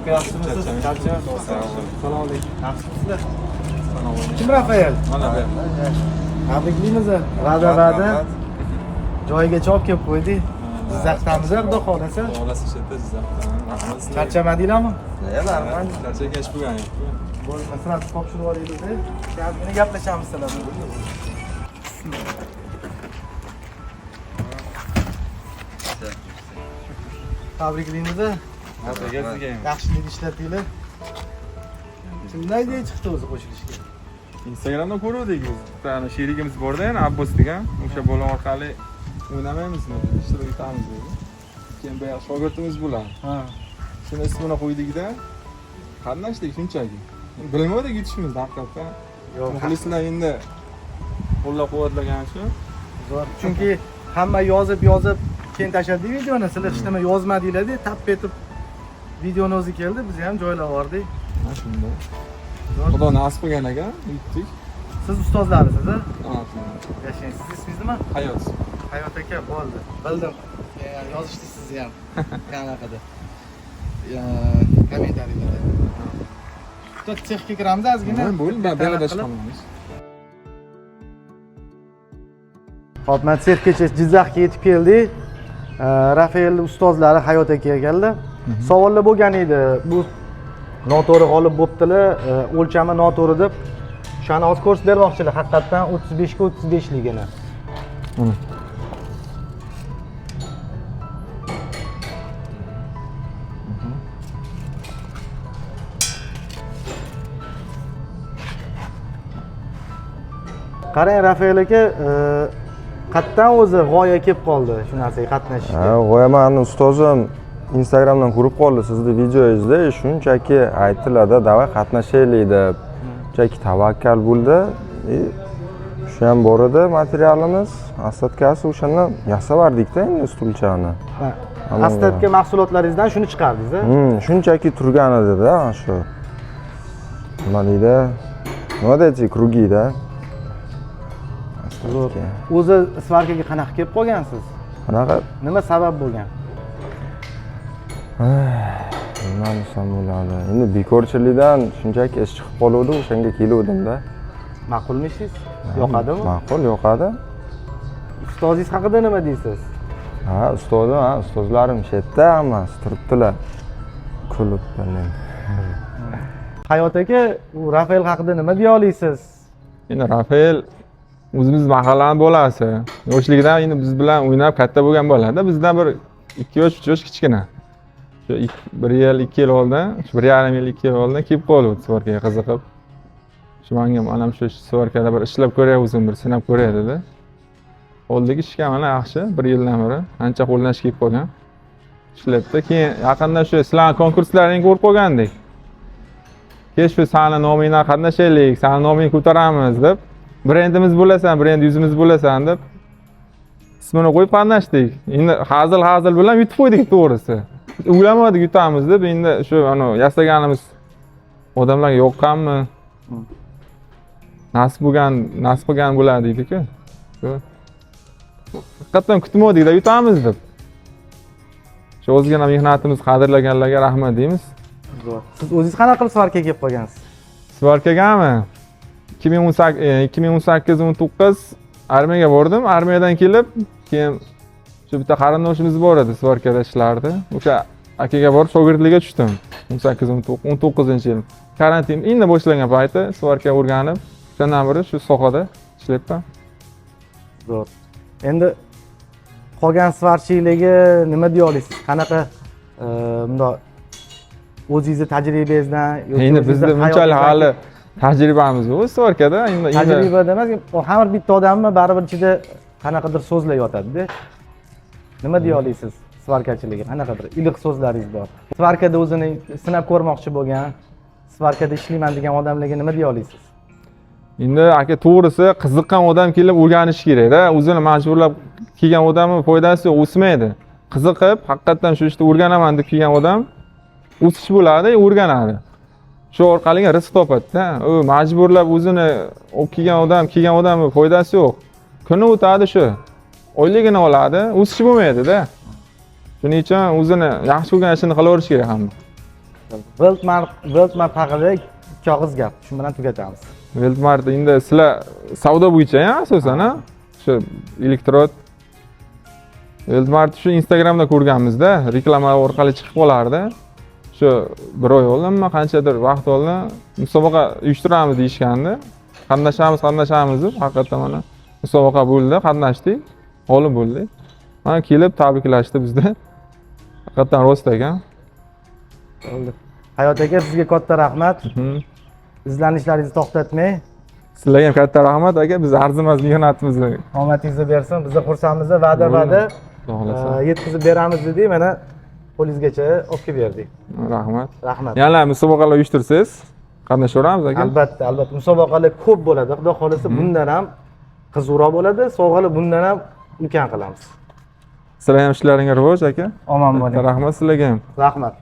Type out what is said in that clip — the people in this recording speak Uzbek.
aka yaxshimisiz? Charchamadingiz? Salom alaykum. Yaxshimisizlar? Kim Rafael? Mana bu. Tabriklaymiz. Va'da. Joyiga olib kelib qo'ydik. Jizzaxdamiz, xudo xolasa. Xolasa shetda Jizzaxdan. Rahmat. Charchamadinglarmi? Barman. Charchagash bo'lgan yo'q. Bo'lmasa, topshirib olaylik-da. Yana gaplashamiz sizlar bilan. Tabriklaymiz. Yaxshilik ishlatinglar. Kimdan idea chiqdi o'zi qo'shilishga? Instagramdan ko'ruvdik biz. Bitta sherigimiz bor-da, yana Abbos degan. O'sha bola orqali o'ynamaymizmi? Ishtirok etamiz dedi. Keyin bu shogirdimiz bo'ladi. Ha. Shuni ismini qo'ydik-da. Qatnashdik shunchaki. Bilmadik yutishimiz haqiqatdan. Yo'q, muxlislar endi qo'llab-quvvatlagan shu. Chunki hamma yozib keyin tashladi videoni, sizlar hech nima yozmadinglar-da, tap etib videoni o'zi keldi, biz ham joylab yubordik. Ha shunday. Xudo nasib qilgan ekan, yutdik. Siz ustozlarisiz, ha? Ha, Yashang. Siz ismingiz nima? hayot. Hayot aka, bo'ldi. Bildim. Yozishdi sizni ham. Qanaqada. Kommentariylarda. Bitta texga kiramiz ozgina. Bo'ldi, bu yerda chiqamiz. Hop, men texgacha Jizzaxga yetib keldik. Rafael ustozlari Hayot aka keldi. Savollar bo'lgan edi. Bu noto'g'ri g'olib bo'ptilar, o'lchami noto'g'ri deb. O'shani hozir ko'rsatib bermoqchilar, haqiqatan 35 ga 35 ligini. Qarang, Rafael aka, qayerdan o'zi g'oya kelib qoldi shu narsaga qatnashishga? Ha, g'oya meni ustozim Instagramdan ko'rib qoldi sizni videoyingizda, shunchaki aytiladi, "Davay qatnashaylik" deb. Shunchaki tavakkal bo'ldi. Shu ham bor edi materialimiz. Asladkasi o'shandan yasavardik-da endi stulchani. Asladka mahsulotlaringizdan shuni chiqardingiz-a? Shunchaki turgan edi-da, shu. Nima deydi? Nima deydi, krugida. O'zi svarkaga qanaqa kelib qolgansiz? Qanaqa? Nima sabab bo'lgan? Nima desam bo'ladi? Endi bekorchilikdan shunchaki ish chiqib qoluvdi, o'shanga keluvdim-da. Ma'qulmisiz? Yoqadimi? Ma'qul, yoqadi. Ustozingiz haqida nima deysiz? Ha, ustozim, ustozlarim shu yerda hammasi turibdilar. Kulib bilan. Hayot aka, u Rafael haqida nima deya olasiz? Endi Rafael o'zimiz mahallaning bolasi. Yoshligidan endi biz bilan o'ynab katta bo'lgan bolada. Bizdan bir 2 yosh, 3 yosh kichkina. Shu 1 yil, 2 yil oldin, 1,5 yil, 2 yil oldin kelib qoldi svarkaga qiziqib. Shu menga manam shu svarkada bir ishlab ko'ray, o'zim bir sinab ko'ray dedi. Oldiki ishga mana yaxshi, 1 yildan beri ancha qo'llanishga kelib qolgan. Ishlabdi. Keyin yaqinda shu sizlar konkurslaringga ko'rib qolgandik. Keyin shu sani nomingdan qatnashaylik, sani nomingni ko'taramiz deb, brendimiz bo'lasan, brend yuzimiz bo'lasan deb ismini qo'yib qatnashdik. Endi hazil bilan yutib qo'ydik to'g'risi. O'ylamadik yutamiz deb, endi shu yasaganimiz odamlarga yoqqanmi? Nasib qilgan bo'ladi deydi-ku. Haqiqatan kutmadik-da yutamiz deb. Shu o'zgina mehnatimiz qadrlaganlarga rahmat deymiz. Siz o'zingiz qanaqa qilib svarkaga kelib qolgansiz? Svarkagami? 2018-19 armiyaga bordim. Armiyadan kelib, keyin shu bitta qarindoshimiz bor edi, svarkada ishlardi. O'sha akaga borib shogirdlikka tushdim. 18-19-yil. Karantin endi boshlagan payti svarka o'rganib, shundan beri shu sohada ishlayapman. Zo'r. Endi qolgan svarchilarga nima deya olasiz? Qanaqa bundoq o'zingizning tajribangizdan yoki endi bizda bunchalik hali tajribamiz yo'q svarkada. Endi tajribada emas, har bitta odamni baribir ichida qanaqadir so'zlar yotadi-da. Nima deya olasiz? Svarkachilikka qanaqadir iliq so'zlaringiz bor. Svarkada o'zini sinab ko'rmoqchi bo'lgan, svarkada ishlayman degan odamlarga nima deya olasiz? Endi aka to'g'risi qiziqqan odam kelib o'rganish kerak-da. O'zini majburlab kelgan odamning foydasi yo'q, o'smaydi. Qiziqib, haqiqatan shu ishni o'rganaman deb kelgan odam o'sish bo'ladi, o'rganadi. Shu orqali rizq topadi-da. U majburlab o'zini olib kelgan odamning foydasi yo'q. Kuni o'tadi shu. Oyligini oladi, o'sish bo'lmaydi-da. Shuning uchun o'zini yaxshi ko'rgan ishini qilaverish kerak hamma. Weltmart haqida ikki og'iz gap, shu bilan tugatamiz. Weltmart endi sizlar savdo bo'yicha asosan shu elektrod. Weltmart shu Instagramda ko'rganmizda, reklama orqali chiqib qolardi. Shu bir oy oldinmi, qanchadir vaqt oldin musobaqa uyushtiramiz deyishgandi. Qatnashamiz deb haqiqatan mana musobaqa bo'ldi, qatnashdik, g'olib bo'ldik. Mana kelib tabriklashdi bizda. Haqiqatan rost ekan. Hayot aka, sizga katta rahmat. Izlanishlaringizni to'xtatmang. Sizlarga ham katta rahmat aka, biz arzimas mehnatimizni Omadingizni bersin. Biz xursandmiz, va'da yetkazib beramiz dedik, mana qo'lingizgacha olib kelib berdik. Rahmat. Rahmat. Yana musobaqalar uyushtirsangiz, qatnashaveramiz aka. Albatta. Musobaqalar ko'p bo'ladi. Xudo xolisa bundan ham qiziqroq bo'ladi. Sovg'alar bundan ham ulkan qilamiz. Sizlar ham ishlaringizga rivoj aka. Omon bo'ling. Rahmat sizlarga ham. Rahmat.